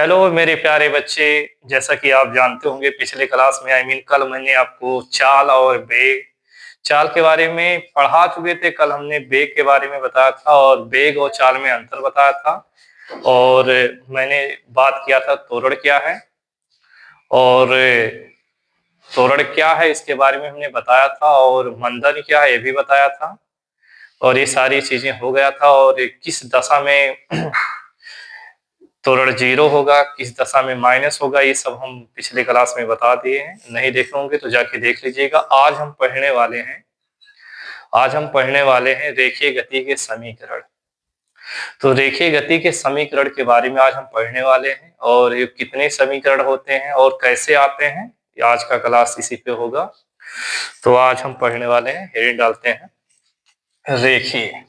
Hello मेरे प्यारे बच्चे। जैसा कि आप जानते होंगे पिछले क्लास में कल मैंने आपको चाल और बेग चाल के बारे में पढ़ा चुके थे। कल हमने बेग के बारे में बताया था और बेग और चाल में अंतर बताया था। और मैंने बात किया था तोरड़ क्या है और तोरड़ क्या है इसके बारे में हमने बताया था, और मंदन क्या है ये भी बताया था। और ये सारी चीजें हो गया था। और किस दशा में तोरण जीरो होगा, किस दशा में माइनस होगा, ये सब हम पिछले क्लास में बता दिए हैं। नहीं देखे होंगे तो जाके देख लीजिएगा। आज हम पढ़ने वाले हैं रेखीय गति के समीकरण। तो रेखीय गति के समीकरण के बारे में आज हम पढ़ने वाले हैं, और ये कितने समीकरण होते हैं और कैसे आते हैं, ये आज का क्लास इसी पे होगा। तो आज हम पढ़ने वाले हैं, हेडिंग डालते हैं रेखीय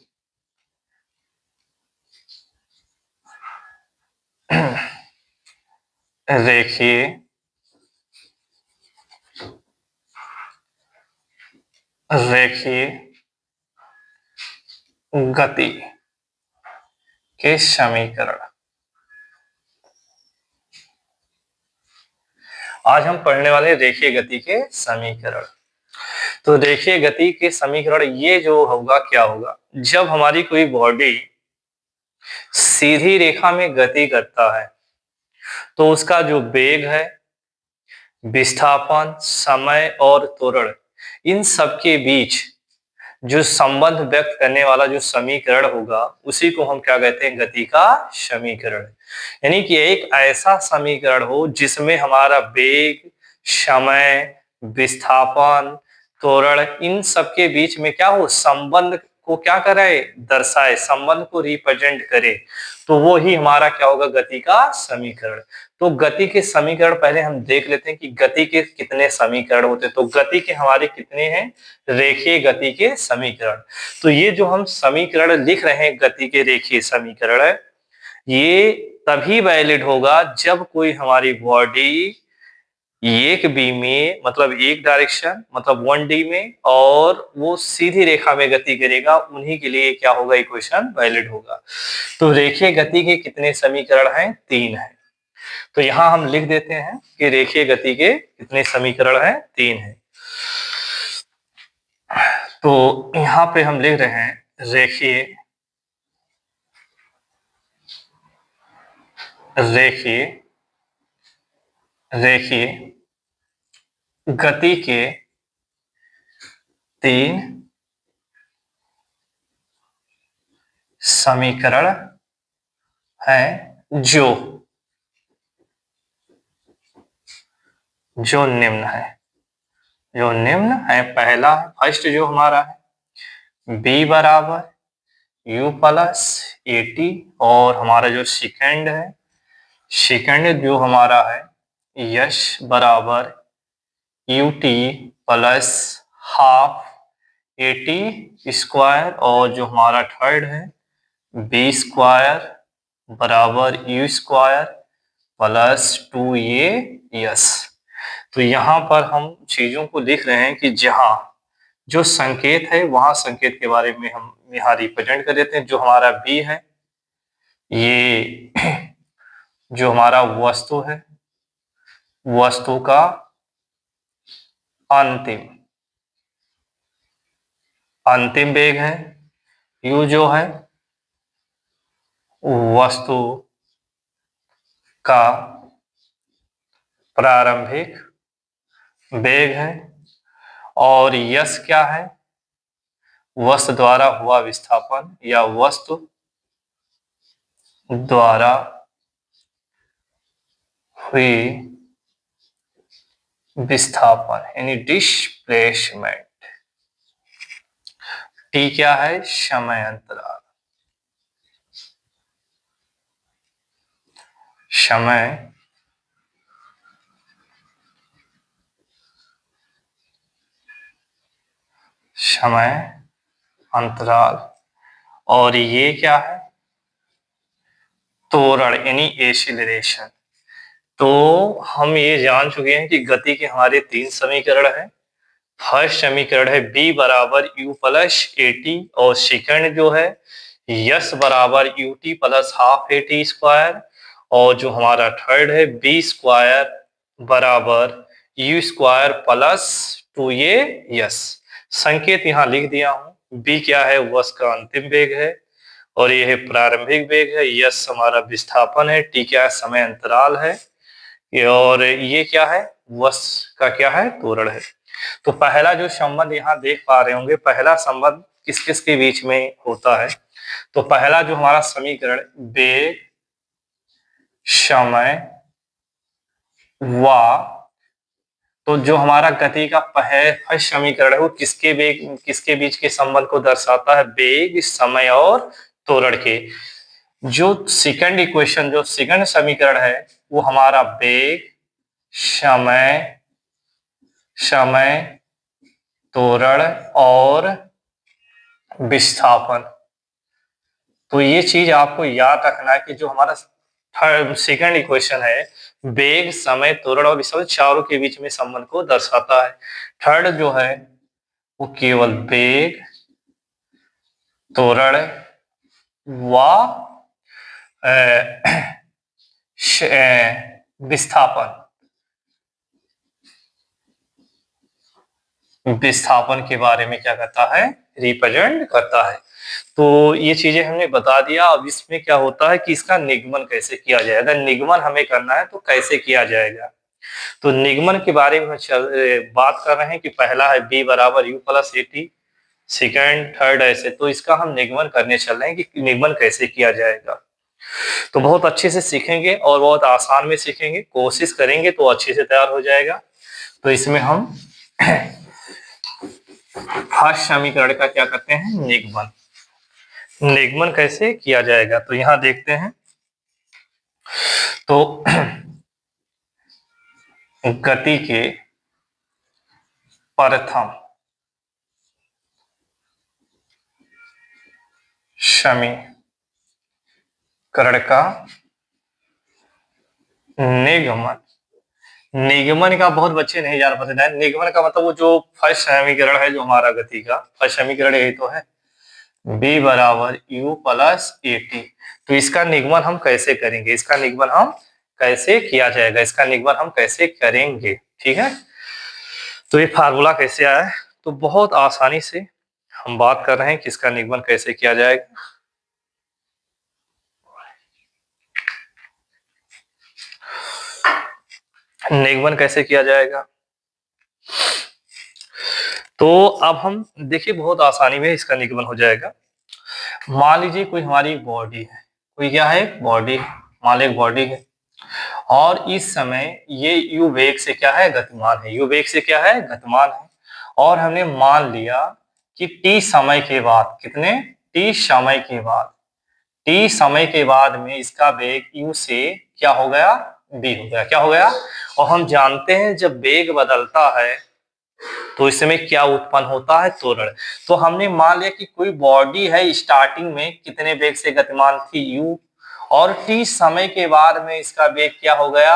रेखीय रेखीय गति के समीकरण। आज हम पढ़ने वाले रेखीय गति के समीकरण। तो रेखीय गति के समीकरण ये जो होगा, क्या होगा, जब हमारी कोई बॉडी सीधी रेखा में गति करता है तो उसका जो वेग है, विस्थापन, समय और त्वरण, इन सब के बीच जो संबंध व्यक्त करने वाला जो समीकरण होगा उसी को हम क्या कहते हैं, गति का समीकरण। यानी कि एक ऐसा समीकरण हो जिसमें हमारा वेग, समय, विस्थापन, त्वरण, इन सब के बीच में क्या हो, संबंध को क्या करे, दर्शाए, संबंध को रिप्रेजेंट करे, तो वो ही हमारा क्या होगा, गति का समीकरण। तो गति के समीकरण पहले हम देख लेते हैं कि गति के कितने समीकरण होते हैं। तो गति के हमारे कितने हैं, रेखीय गति के समीकरण। तो ये जो हम समीकरण लिख रहे हैं, गति के रेखीय समीकरण है, ये तभी वैलिड होगा जब कोई हमारी बॉडी एक बी में, मतलब एक डायरेक्शन, मतलब 1D में, और वो सीधी रेखा में गति करेगा, उन्हीं के लिए क्या होगा, इक्वेशन वैलिड होगा। तो रेखीय गति के कितने समीकरण हैं, 3 हैं। तो यहां हम लिख देते हैं कि रेखीय गति के कितने समीकरण हैं, 3 हैं। तो यहां पे हम लिख रहे हैं रेखीय रेखीय रेखीय गति के 3 समीकरण हैं जो निम्न है। पहला, फर्स्ट जो हमारा है, b बराबर u प्लस ए टी, और हमारा जो सेकंड जो हमारा है, यश बराबर U T plus half A T square, और जो हमारा थर्ड है, बी स्क्वायर बराबर you square plus 2a yes. तो यहाँ पर हम चीजों को लिख रहे हैं कि जहां जो संकेत है वहां संकेत के बारे में हम यहाँ रिप्रेजेंट कर देते हैं। जो हमारा बी है, ये जो हमारा वस्तु है, वस्तु का अंतिम वेग है। यू जो है वस्तु का प्रारंभिक वेग है, और यश क्या है, वस्तु द्वारा हुआ विस्थापन या वस्तु द्वारा हुई विस्थापन यानी डिस्प्लेसमेंट। टी क्या है, समय अंतराल। समय अंतराल। और ये क्या है, त्वरण यानी एक्सीलरेशन। तो हम ये जान चुके हैं कि गति के हमारे 3 समीकरण हैं। फर्स्ट समीकरण है b बराबर u प्लस ए टी, और सेकंड जो है यस बराबर U T plus half A T square, और जो हमारा थर्ड है बी स्क्वायर बराबर you square plus 2a yes. संकेत यहाँ लिख दिया हूं। बी क्या है, वश का अंतिम वेग है और ये है प्रारंभिक वेग है। यस हमारा विस्थापन है। टी क्या है, समय अंतराल है। और ये क्या है, वश का क्या है, त्वरण है। तो पहला जो संबंध यहाँ देख पा रहे होंगे, पहला संबंध किस किस के बीच में होता है। तो पहला जो हमारा समीकरण वेग समय व, तो जो हमारा गति का फर्स्ट समीकरण है वो किसके वेग किसके बीच के संबंध को दर्शाता है, वेग समय और त्वरण के। जो सेकंड इक्वेशन, जो सेकंड समीकरण है वो हमारा वेग समय त्वरण और विस्थापन। तो ये चीज आपको याद रखना है कि जो हमारा थर्ड सेकंड इक्वेशन है वेग समय त्वरण और विस्थापन चारों के बीच में संबंध को दर्शाता है। थर्ड जो है वो केवल वेग त्वरण व विस्थापन के बारे में क्या करता है, रिप्रेजेंट करता है। तो ये चीजें हमने बता दिया। अब इसमें क्या होता है कि इसका निगमन कैसे किया जाएगा। निगमन हमें करना है तो कैसे किया जाएगा, तो निगमन के बारे में बात कर रहे हैं कि पहला है बी बराबर you plus A T, second third ऐसे। तो इसका हम निगमन करने चल रहे हैं कि निगमन कैसे किया जाएगा। तो बहुत अच्छे से सीखेंगे और बहुत आसान में सीखेंगे, कोशिश करेंगे तो अच्छे से तैयार हो जाएगा। तो इसमें हम फर्स्ट समीकरण का क्या करते हैं, निगमन। निगमन कैसे किया जाएगा तो यहां देखते हैं। तो गति के प्रथम समीकरण का निगमन। निगमन का बहुत बच्चे नहीं जान पाते हैं। निगमन का मतलब वो जो फर्स्ट समीकरण है जो हमारा गति का फर्स्ट समीकरण यही तो है, b बराबर u प्लस ए टी। तो इसका निगमन हम कैसे करेंगे, इसका निगमन हम कैसे किया जाएगा, इसका निगमन हम कैसे करेंगे, ठीक है। तो ये फार्मूला कैसे आया है, तो बहुत आसानी से हम बात कर रहे हैं कि इसका निगमन कैसे किया जाएगा। निगमन कैसे किया जाएगा, तो अब हम देखिए बहुत आसानी में इसका निगमन हो जाएगा। मान लीजिए कोई हमारी बॉडी है, कोई क्या है, बॉडी, मान लीजिए बॉडी है और इस समय ये यू वेग से क्या है, गतिमान है। यू वेग से क्या है, गतिमान है। और हमने मान लिया कि टी समय के बाद, कितने, टी समय के बाद, टी समय के बाद में इसका वेग यू से क्या हो गया, बी हो गया। क्या हो गया, और हम जानते हैं जब वेग बदलता है तो इसमें क्या उत्पन्न होता है, त्वरण। तो हमने मान लिया कि कोई बॉडी है, स्टार्टिंग में कितने वेग से गतिमान थी, u, और t समय के बाद में इसका वेग क्या हो गया,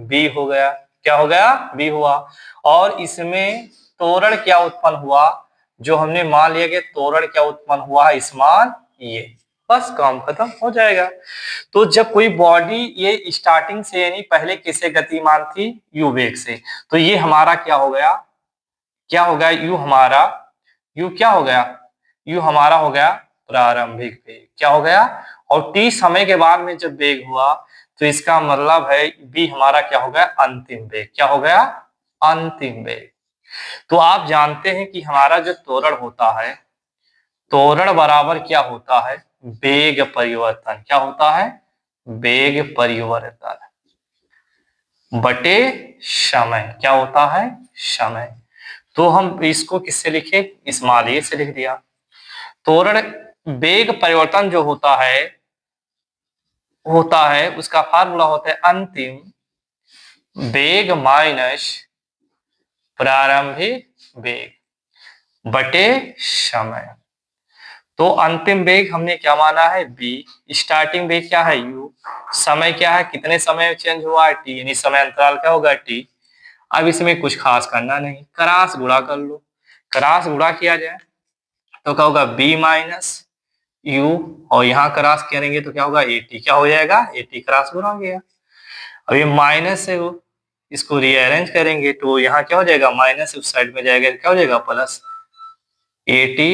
v हो गया। क्या हो गया, v हुआ। और इसमें त्वरण क्या उत्पन्न हुआ, जो हमने मान लिया कि त्वरण क्या उत्पन्न हुआ है, स्मॉल ये, बस काम खत्म हो जाएगा। तो जब कोई बॉडी ये स्टार्टिंग से यानी पहले किससे गतिमान थी, u वेग से, तो ये हमारा क्या हो गया, क्या हो गया, यू हमारा, यू क्या हो गया, यू हमारा हो गया प्रारंभिक वेग। क्या हो गया, और टी समय के बाद में जब वेग हुआ तो इसका मतलब है बी हमारा क्या हो गया, अंतिम वेग। क्या हो गया, अंतिम वेग। तो आप जानते हैं कि हमारा जो त्वरण होता है, त्वरण बराबर क्या होता है, वेग परिवर्तन। क्या होता है, वेग परिवर्तन बटे समय। क्या होता है, समय। तो हम इसको किससे लिखे, इस मालिए से लिख दिया। त्वरण वेग परिवर्तन जो होता है उसका फार्मूला होता है अंतिम वेग माइनस प्रारंभिक वेग बटे समय। तो अंतिम वेग हमने क्या माना है, v, स्टार्टिंग वेग क्या है, u, समय क्या है, कितने समय चेंज हुआ है, t, यानी समय अंतराल क्या होगा, t। अब इसमें कुछ खास करना नहीं, क्रॉस गुणा कर लो। क्रॉस गुणा किया जाए तो क्या होगा, b माइनस यू और यहाँ क्रॉस करेंगे तो क्या होगा 80, क्या हो जाएगा 80 क्रॉस गुणा हो गया। अब ये माइनस है, वो इसको रीअरेंज करेंगे तो यहाँ क्या हो जाएगा, माइनस उस साइड में जाएगा, क्या हो जाएगा plus 80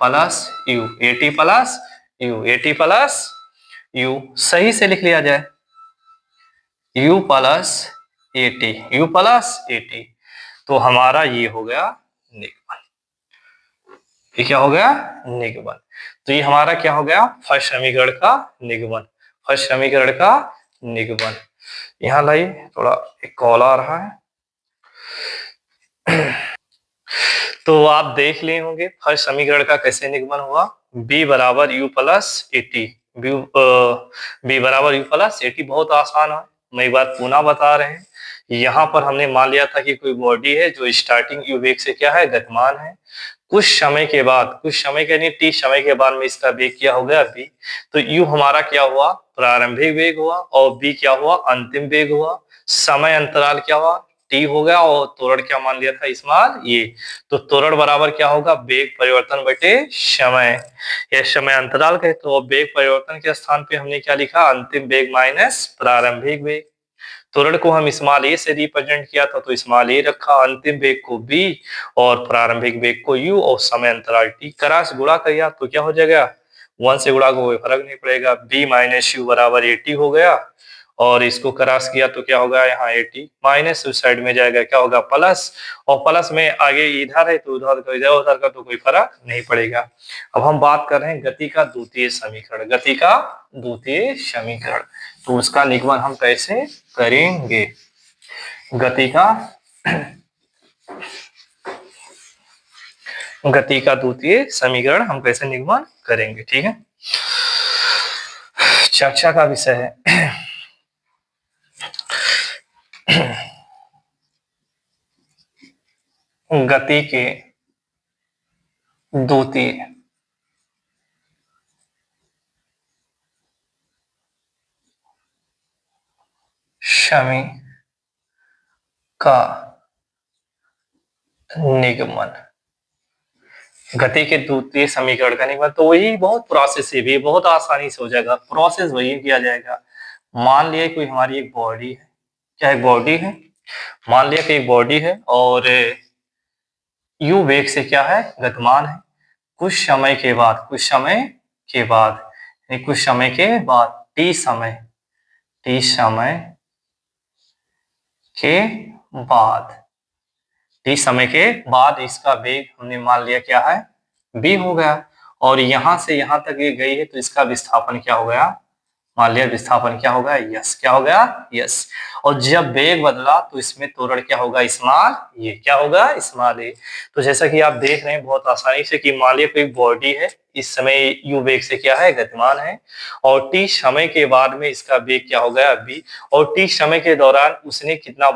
plus you, 80 plus you, 80 plus you, सही से लिख लिया जाए, u प्लस 80, u प्लस 80, तो हमारा ये हो गया निगमन। ये क्या हो गया निगमन। तो ये हमारा क्या हो गया फर्स्ट समीकरण का निगमन, फर्स्ट समीकरण का निगमन। यहाँ लाइए, थोड़ा एक कॉल आ रहा है। तो आप देख लिए होंगे फर्स्ट समीकरण का कैसे निगमन हुआ, b बराबर u प्लस 80, b बराबर u प्लस 80, बहुत आसान है, मैं एक बात पुनः बता रहे हैं। यहाँ पर हमने मान लिया था कि कोई बॉडी है जो स्टार्टिंग u वेग से क्या है गतिमान है, कुछ समय के बाद, कुछ समय के नहीं t समय के बाद में इसका वेग क्या हो गया v, तो u हमारा क्या हुआ प्रारंभिक वेग हुआ और v क्या हुआ अंतिम वेग हुआ, समय अंतराल क्या हुआ t हो गया और त्वरण क्या मान लिया था स्मॉल ये, तो त्वरण बराबर क्या होगा वेग परिवर्तन बटे समय, यह समय अंतराल का है, तो वेग परिवर्तन के स्थान पे हमने क्या लिखा अंतिम वेग माइनस प्रारंभिक वेग। त्वरण को हम स्मॉल ए से रिप्रेजेंट किया था तो स्मॉल ए रखा, अंतिम वेग को बी और प्रारंभिक वेग को यू और समय अंतराल टी, क्रॉस गुणा किया तो क्या हो जाएगा 1 से गुणा को कोई फर्क नहीं पड़ेगा, बी माइनस यू बराबर 80 हो गया और इसको क्रॉस किया तो क्या होगा यहाँ 80, माइनस उस साइड में जाएगा क्या होगा प्लस, और प्लस में आगे इधर है तो उधर का, इधर उधर का तो कोई फर्क नहीं पड़ेगा। अब हम बात कर रहे हैं गति का द्वितीय समीकरण, गति का द्वितीय समीकरण, तो उसका निगमन हम कैसे करेंगे, गति का गति का द्वितीय समीकरण हम कैसे निगमन करेंगे, ठीक है, चर्चा का विषय है। गति के द्वितीय समीकरण का निगमन, गति के द्वितीय समीकरण का निगमन, तो वही बहुत प्रोसेस है भी, बहुत आसानी से हो जाएगा, प्रोसेस वही किया जाएगा। मान लिया कोई हमारी एक बॉडी है, क्या एक बॉडी है, मान लिया कि एक बॉडी है और यू वेग से क्या है गतिमान है, कुछ समय के बाद, कुछ समय के बाद, कुछ समय के बाद टी समय, टी समय के बाद, टी समय के बाद इसका वेग हमने मान लिया क्या है v हो गया, और यहां से यहां तक ये गई है तो इसका विस्थापन क्या हो गया, मान लिया विस्थापन क्या होगा यस, क्या हो गया यस, और जब वेग बदला तो इसमें त्वरण क्या होगा स्मॉल ये, क्या होगा स्मॉल ए। तो जैसा कि आप देख रहे हैं बहुत आसानी से कि मान लिया कोई बॉडी है, इस समय यू वेग से क्या है गतिमान है और टी समय के बाद में इसका वेग क्या हो गया बी, और टी समय के दौरान उसने कितना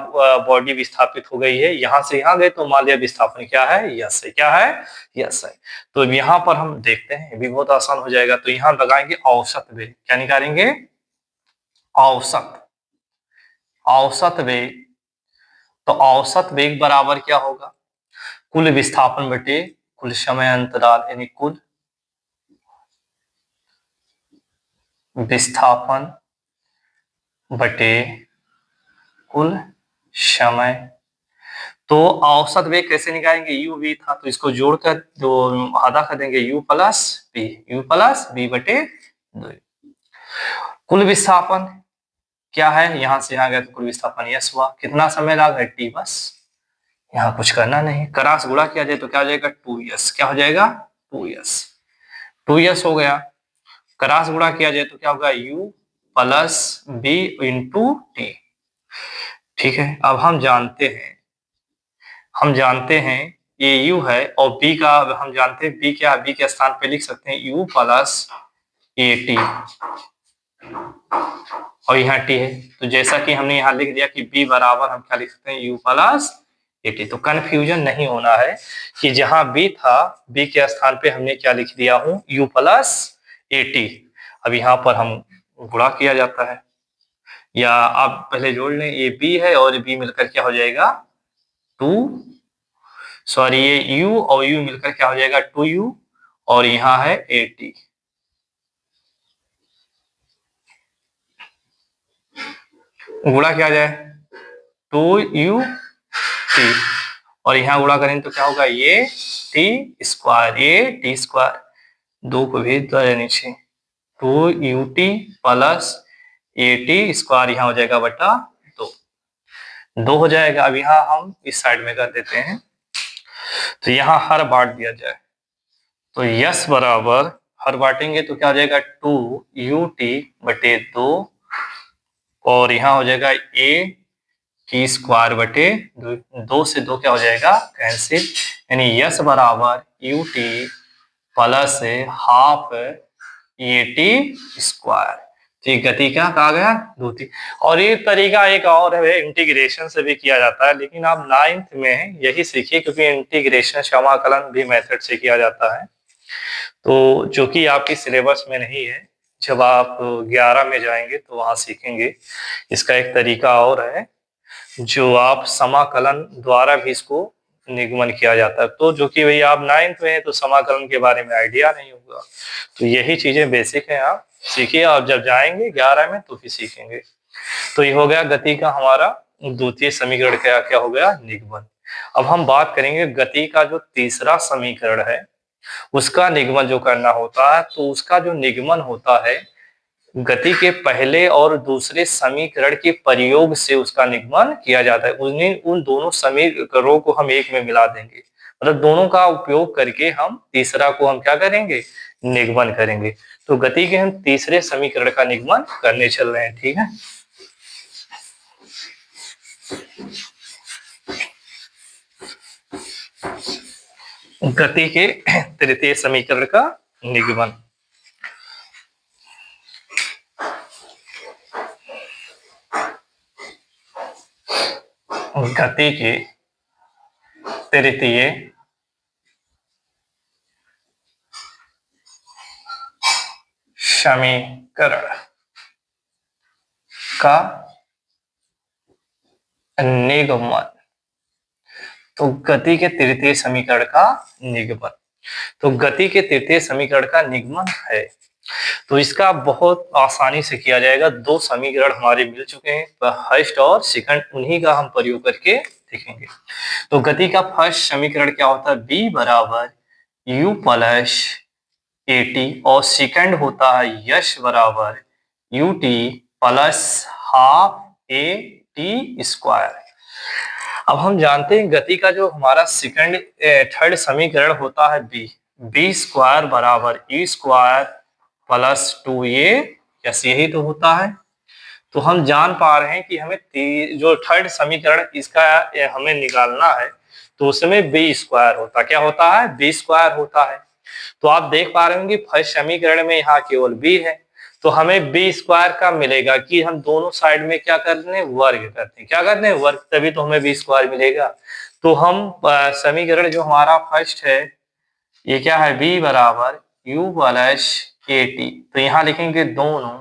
बॉडी विस्थापित हो गई है, यहां से यहां गए तो मान लिया विस्थापन क्या है यस है, क्या है यस है। तो यहाँ पर हम देखते हैं ये भी बहुत आसान हो जाएगा, तो यहाँ लगाएंगे औसत वेग, क्या निकालेंगे औसत, औसत वेग, तो औसत वेग बराबर क्या होगा कुल विस्थापन बटे कुल समय अंतराल, यानी कुल विस्थापन बटे कुल समय। तो औसत वेग कैसे निकालेंगे, यू वी था तो इसको जोड़कर जो आधा कर देंगे U plus B, U plus B बटे 2। कुल विस्थापन क्या है, यहां से यहां गया तो कुल विस्थापन यस हुआ, कितना समय लगा टी, बस यहाँ कुछ करना नहीं, क्रॉस गुणा किया जाए तो क्या हो जाएगा 2s, क्या हो जाएगा 2s, 2s हो गया, क्रॉस गुणा किया जाए तो क्या होगा u plus B into T, ठीक है। अब हम जानते हैं, हम जानते हैं ये u है और b का हम जानते हैं b क्या, b के स्थान पे लिख सकते हैं u प्लस ए टी और यहाँ t है, तो जैसा कि हमने यहाँ लिख दिया कि b बराबर हम क्या लिख सकते हैं u प्लस ए टी, तो कंफ्यूजन नहीं होना है कि जहां b था b के स्थान पे हमने क्या लिख दिया हूं u प्लस ए टी। अब यहाँ पर हम गुणा किया जाता है, या आप पहले जोड़ लें ये b है और b मिलकर क्या हो जाएगा 2, सॉरी ये u और u मिलकर क्या हो जाएगा 2u और यहाँ है 80, गुणा किया जाए 2ut, और यहाँ गुणा करेंगे तो क्या होगा, ये टी स्क्वायर, ये टी स्क्वायर, 2 को भेज दो नीचे, 2ut plus A T square, यहाँ हो जाएगा बटा 2, 2 हो जाएगा। अब यहाँ हम इस साइड में कर देते हैं, तो यहाँ हर बांट दिया जाए, तो यस बराबर हर बांटेंगे तो क्या हो जाएगा 2ut बटे 2, और यहाँ हो जाएगा ए की स्क्वायर बटे 2 से 2 क्या हो जाएगा, कैंसिल, यानी यस बराबर U T plus half A T square. ठीक, गति क्या कहा गया, द्रुति। और ये तरीका एक और है, इंटीग्रेशन से भी किया जाता है, लेकिन आप 9th में यही सीखिए, क्योंकि इंटीग्रेशन समाकलन भी मेथड से किया जाता है, तो जो कि आपकी सिलेबस में नहीं है, जब आप 11 में जाएंगे तो वहां सीखेंगे। इसका एक तरीका और है, जो आप समाकलन द्वारा भी इसको निगमन किया जाता है, तो जो कि भाई आप 9th में हैं तो समाकलन के बारे में आइडिया नहीं होगा, तो यही चीजें बेसिक हैं, आप सीखिए, आप जब जाएंगे 11 में तो फिर सीखेंगे। तो ये हो गया गति का हमारा द्वितीय समीकरण, क्या क्या हो गया, निगमन। अब हम बात करेंगे गति का जो तीसरा समीकरण है उसका निगमन जो करना होता है, तो उसका जो निगमन होता है गति के पहले और दूसरे समीकरण के प्रयोग से उसका निगमन किया जाता है। उन दोनों समीकरणों को हम एक में मिला देंगे, मतलब दोनों का उपयोग करके हम तीसरा को हम क्या करेंगे, निगमन करेंगे। तो गति के हम तीसरे समीकरण का निगमन करने चल रहे हैं, ठीक है। गति के तृतीय समीकरण का निगमन। गति के तृतीय समीकरण का निगमन। तो गति के तृतीय समीकरण का निगमन, तो गति के तृतीय समीकरण का निगमन है, तो इसका बहुत आसानी से किया जाएगा। 2 समीकरण हमारे मिल चुके हैं, फर्स्ट और सेकंड, उन्हीं का हम प्रयोग करके देखेंगे। तो गति का फर्स्ट समीकरण क्या होता है, b बराबर u प्लस ए टी, और सेकंड होता है यश बराबर U T plus half A T square. अब हम जानते हैं गति का जो हमारा सेकंड थर्ड समीकरण होता है बी स्क्वायर बराबर E square plus 2a, yes यही तो होता है। तो हम जान पा रहे हैं कि हमें जो थर्ड समीकरण इसका हमें निकालना है, तो उसमें बी स्क्वायर होता, क्या होता है, बी स्क्वायर होता है। तो आप देख पा रहे होंगे फर्स्ट समीकरण में यहाँ केवल बी है, तो हमें बी स्क्वायर का मिलेगा कि हम दोनों साइड में क्या करते हैं, वर्ग करते हैं, क्या करते हैं, वर्ग, तभी तो हमें बी स्क्वायर मिलेगा। तो हम समीकरण जो हमारा फर्स्ट है ये क्या है, बी बराबर यू प्लस ए टी, तो यहाँ लिखेंगे दोनों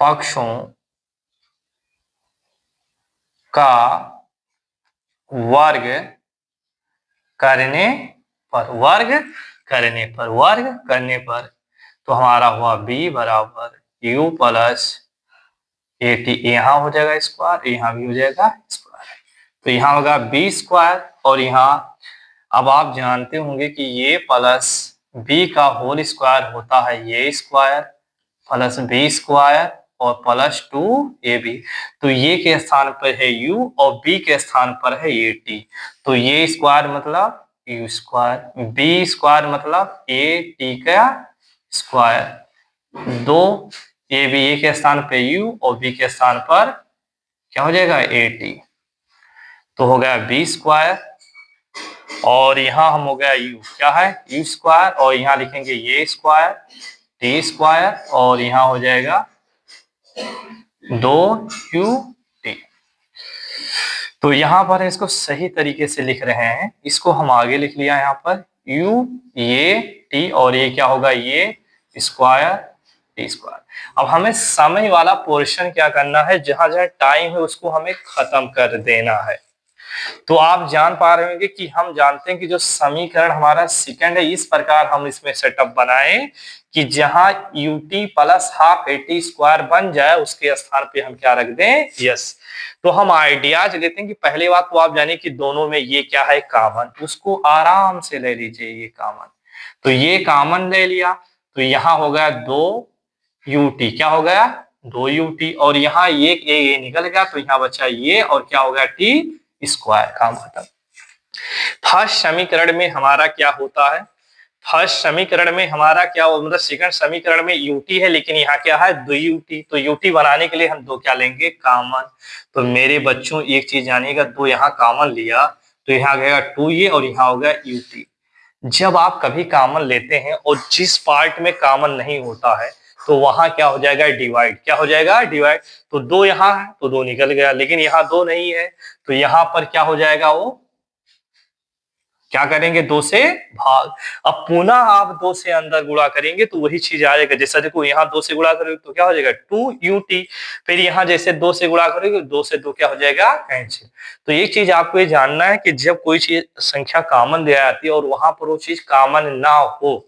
पक्षों का वर्ग करने पर, वर्ग करने पर, तो हमारा हुआ b बराबर u प्लस ए टी, यहाँ हो जाएगा स्क्वायर, यहाँ भी हो जाएगा स्क्वायर, तो यहाँ होगा b स्क्वायर, और यहाँ अब आप जानते होंगे कि ये प्लस b का होल स्क्वायर होता है ये स्क्वायर प्लस b स्क्वायर और प्लस 2ab, तो ये के स्थान पर है u और b के स्थान पर है ए टी, तो ये स्क्वायर मतलब u स्क्वायर, b स्क्वायर मतलब ए टी का स्क्वायर, 2ab ए के स्थान पे u और b के स्थान पर क्या हो जाएगा, ए टी, तो हो गया b स्क्वायर, और यहाँ हम हो गया u, क्या है, u स्क्वायर, और यहाँ लिखेंगे ये स्क्वायर टी स्क्वायर, और यहाँ हो जाएगा 2ut। तो यहाँ पर इसको सही तरीके से लिख रहे हैं, इसको हम आगे लिख लिया यहाँ पर u ये t, और ये क्या होगा, ये स्क्वायर टी स्क्वायर। अब हमें समय वाला पोर्शन क्या करना है, जहां जहां टाइम है उसको हमें खत्म कर देना है। तो आप जान पा रहे होंगे कि हम जानते हैं कि जो समीकरण हमारा सेकंड है, इस प्रकार हम इसमें सेटअप बनाए कि जहां ut plus half at square बन जाए उसके स्थान पे हम क्या रख दें, यस। तो हम आइडियाज लेते हैं कि पहले बात तो आप जानिए कि दोनों में ये क्या है, कॉमन, उसको आराम से ले लीजिए, ये कॉमन, तो ये कॉमन ले लिया, तो यहां हो गया 2ut, क्या हो गया 2ut, और यहाँ ये निकल गया तो यहाँ बचा ये, और क्या हो गया t स्क्वायर, काम खत्म। फर्स्ट समीकरण में हमारा क्या होता है, फर्स्ट समीकरण में हमारा क्या हो, मतलब सेकंड समीकरण में ut है, लेकिन यहाँ क्या है 2ut, तो ut बनाने के लिए हम दो क्या लेंगे, कॉमन। तो मेरे बच्चों एक चीज जानिएगा, दो यहाँ कॉमन लिया तो यहाँ गया 2a और यहाँ हो गया ut। जब आप कभी कॉमन लेते हैं और जिस पार्ट में कॉमन नहीं होता है तो वहां क्या हो जाएगा, डिवाइड, क्या हो जाएगा, डिवाइड। तो दो यहाँ है तो दो निकल गया, लेकिन यहाँ दो नहीं है तो यहाँ पर क्या हो जाएगा, वो क्या करेंगे, दो से भाग। अब पुनः आप दो से अंदर गुणा करेंगे तो वही चीज आ जाएगा, जैसा देखो यहाँ दो से गुणा करोगे तो क्या हो जाएगा 2ut, फिर यहाँ जैसे दो से गुणा करोगे, दो से दो क्या हो जाएगा, कैंसिल। तो एक चीज आपको ये जानना है कि जब कोई चीज संख्या कॉमन दिया जाती है और वहां पर वो चीज कॉमन ना हो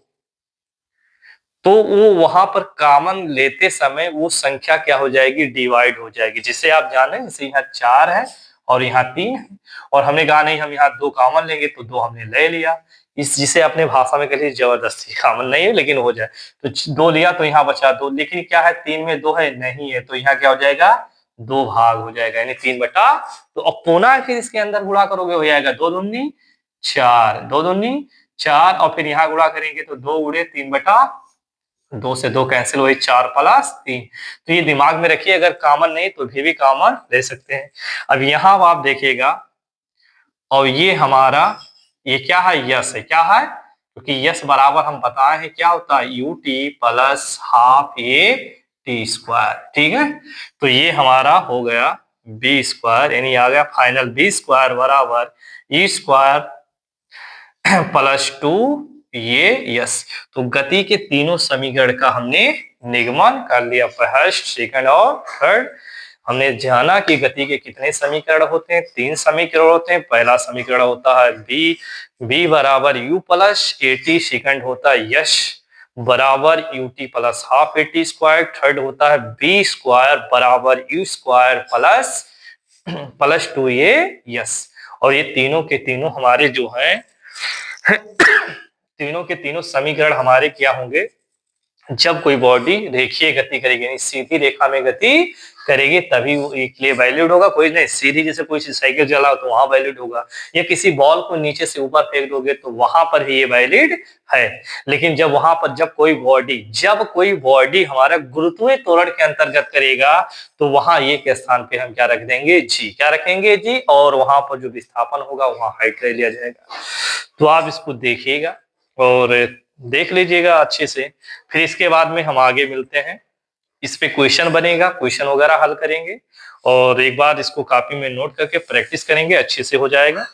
तो वो वहां पर कॉमन लेते समय वो संख्या क्या हो जाएगी, डिवाइड हो जाएगी। जिसे आप जाने, जैसे यहाँ 4 है और यहाँ 3 है, और हमने कहा नहीं हम यहाँ दो कॉमन लेंगे, तो दो हमने ले लिया, इस जिसे अपने भाषा में कहिए जबरदस्ती, कॉमन नहीं है लेकिन हो जाए, तो दो लिया तो यहाँ बचा दो, लेकिन क्या है 3 में 2 है, नहीं है, तो यहाँ क्या हो जाएगा, दो भाग हो जाएगा, यानी 3/। तो अब पुनः फिर इसके अंदर गुणा करोगे, हो जाएगा 2 दूनी 4, 2 दूनी 4, और फिर यहाँ गुणा करेंगे तो 2 उड़े 3/2 से 2 कैंसिल हुई, 4 प्लस 3। तो ये दिमाग में रखिए, अगर कॉमन नहीं तो भी कॉमन ले सकते हैं। अब यहाँ आप देखिएगा, और ये हमारा ये क्या है, यस है, क्या है, क्योंकि यस बराबर हम बताए हैं क्या होता है, ut plus half A T square, ठीक है। तो ये हमारा हो गया b स्क्वायर, यानी आ गया फाइनल b स्क्वायर बराबर e स्क्वायर प्लस 2 ये यस। तो गति के तीनों समीकरण का हमने निगमन कर लिया, फर्स्ट सेकंड और थर्ड। हमने जाना कि गति के कितने समीकरण होते हैं, 3 समीकरण होते हैं। पहला समीकरण होता है b बराबर u प्लस at, सेकंड होता है यश बराबर ut plus half at square, third होता है b स्क्वायर बराबर u square plus 2a yes. और ये तीनों के तीनों हमारे जो है तीनों के तीनों समीकरण हमारे क्या होंगे, जब कोई बॉडी रेखीय गति करेगी, यानी सीधी रेखा में गति करेगी तभी वो एक लिए वैलिड होगा। कोई नहीं सीधी, जैसे कोई साइकिल चलाओ तो वहां वैलिड होगा, या किसी बॉल को नीचे से ऊपर फेंक दोगे तो वहां पर ही ये वैलिड है। लेकिन जब वहां पर जब कोई बॉडी हमारा गुरुत्वीय त्वरण के अंतर्गत करेगा तो वहां ये के स्थान पे हम क्या रख देंगे, जी, क्या रखेंगे, जी, और वहां पर जो विस्थापन होगा वहां हाइट ले लिया जाएगा। तो आप इसको देखिएगा और देख लीजिएगा अच्छे से, फिर इसके बाद में हम आगे मिलते हैं। इस पे क्वेश्चन बनेगा, क्वेश्चन वगैरह हल करेंगे और एक बार इसको कॉपी में नोट करके प्रैक्टिस करेंगे, अच्छे से हो जाएगा।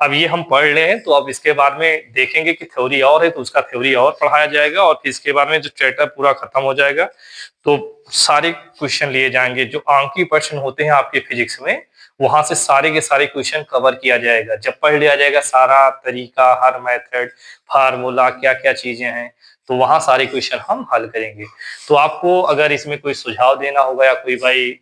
अब ये हम पढ़ रहे हैं तो अब इसके बाद में देखेंगे कि थ्योरी और है तो उसका थ्योरी और पढ़ाया जाएगा, और फिर इसके बाद में जो चैप्टर पूरा खत्म हो जाएगा तो सारे क्वेश्चन लिए जाएंगे जो अंकीय प्रश्न होते हैं आपके फिजिक्स में, वहां से सारे के सारे क्वेश्चन कवर किया जाएगा। जब पढ़ लिया जाएगा सारा तरीका, हर मेथड, फार्मूला, क्या क्या चीजें हैं, तो वहां सारे क्वेश्चन हम हल करेंगे। तो आपको अगर इसमें कोई सुझाव देना होगा या कोई भाई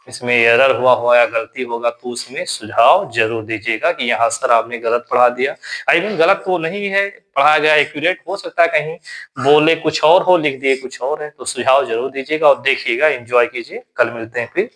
इसमें एरर हुआ या गलती होगा तो उसमें सुझाव जरूर दीजिएगा कि यहाँ सर आपने गलत पढ़ा दिया। आई मीन गलत तो नहीं है, पढ़ाया गया एक्यूरेट हो सकता है, कहीं बोले कुछ और हो, लिख दिए कुछ और है, तो सुझाव जरूर दीजिएगा और देखिएगा, एंजॉय कीजिए। कल मिलते हैं फिर।